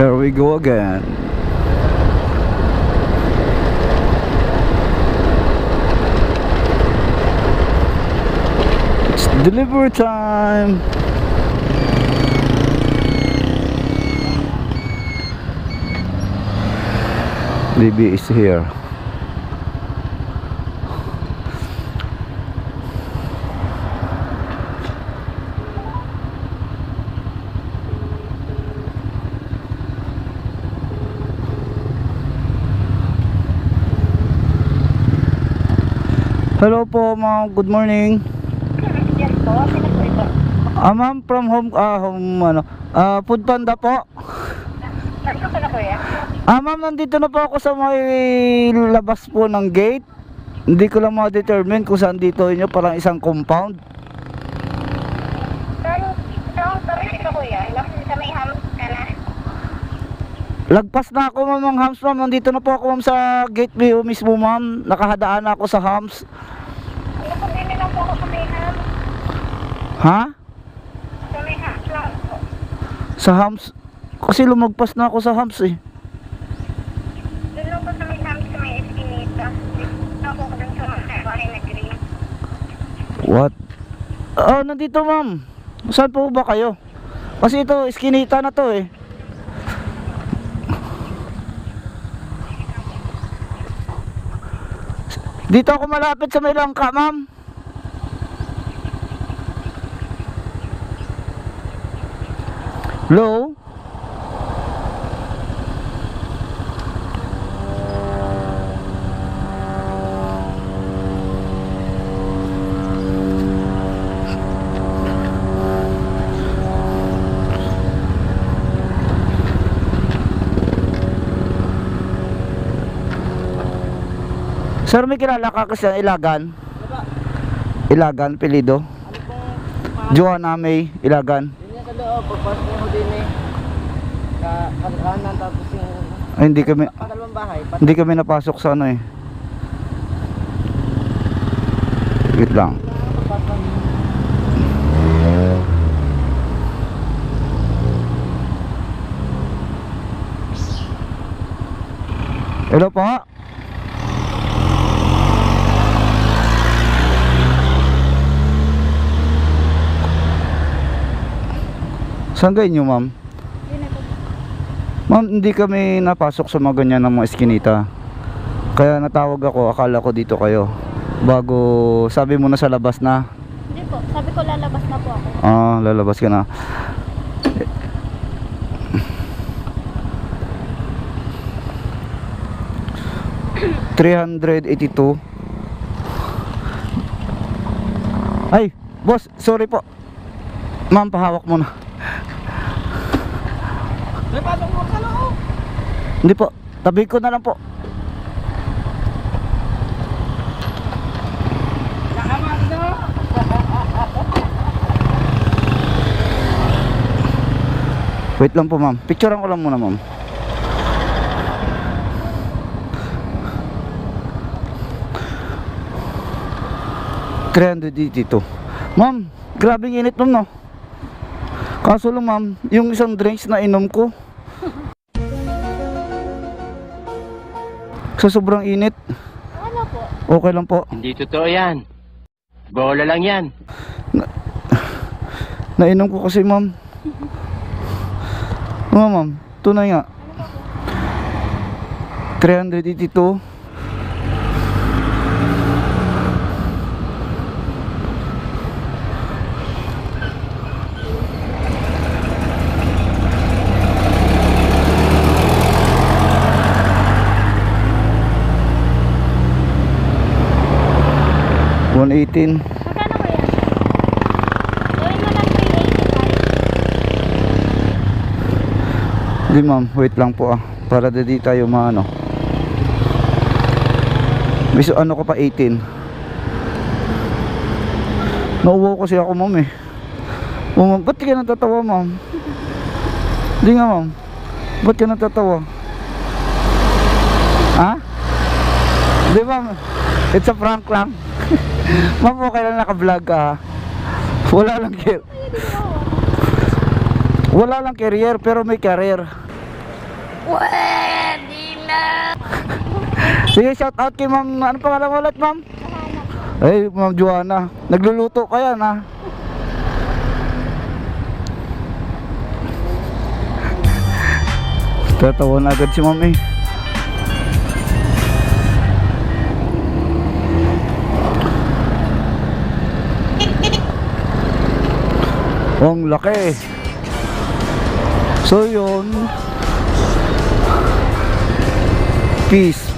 Here we go again. It's delivery time. Baby is here. Hello po ma'am, good morning. Yes po, sino po ito? Ma'am, from Food Panda po. Saan ka na po yan? Ma'am, nandito na po ako sa may labas po ng gate. Hindi ko lang ma-determine kung saan dito inyo, parang isang compound. Saan ka po yan? Sa may hams ka na? Lagpas na ako ma'am ng hams ma'am. Nandito na po ako ma'am sa gate view mismo ma'am. Nakahadaan na ako sa hams. Ano po din lang po ako sa may hams? Ha? Sa may hams lang po. Sa hams? Kasi lumagpas na ako sa hams eh. Doon lang po sa may hams sa may eskinita. Ako ko dun sa mga bahay na green. What? Nandito ma'am. Saan po ba kayo? Kasi ito, eskinita na to eh. Dito ako malapit sa may langka ma'am. Hello? Sir, may kilala ka kasi Ilagan? Ilagan, pilido? Joanna May Ilagan. Yun yan sa loob, pagpasok mo din eh. Kanan tapos yung Ay, hindi kami pangalawang bahay. hindi kami napasok sa ano eh. Wait lang. Hello po. Saan kayo nyo ma'am? Ma'am, hindi kami napasok sa mga ganyan ng mga eskinita. Kaya natawag ako, akala ko dito kayo. Bago, sabi mo na sa labas na. Hindi po, sabi ko lalabas na po ako. Lalabas ka na. $382. Ay, boss, sorry po. Ma'am, pahawak mo na. May pasok mo sa loob. Hindi po, tabi ko na lang po. Nakaman no? Wait lang po ma'am, picturean ko lang muna ma'am. $382. Ma'am, grabing init ma'am no. Kaso lang ma'am, yung isang drinks na inom ko, sa sobrang init. Ano po? Okay lang po. Hindi totoo yan. Bola lang yan. Nainom ko kasi ma'am. Ma'am, tunay nga. 382. $118. Magkano ko yan? Gawin mo ng 385. Hindi ma'am, wait lang po para di tayo maano. Biso ano ko pa 18. Nauuwaw kasi ako ma'am eh. Ma'am, ba't ka natatawa ma'am? Hindi nga ma'am. Ba't ka natatawa? Ha? Hindi ma'am. It's a prank lang. Ma'am, okay lang naka-vlog ka. Wala lang wala lang career pero may career. Pwede na. Sige, shout out kay ma'am. Ano pangalan mo ulit, ma'am? Ay, ma'am Joanna. Nagluluto ka yan, ha? Tatawa na agad si ma'am eh. Oh, ang laki. So yun. Peace.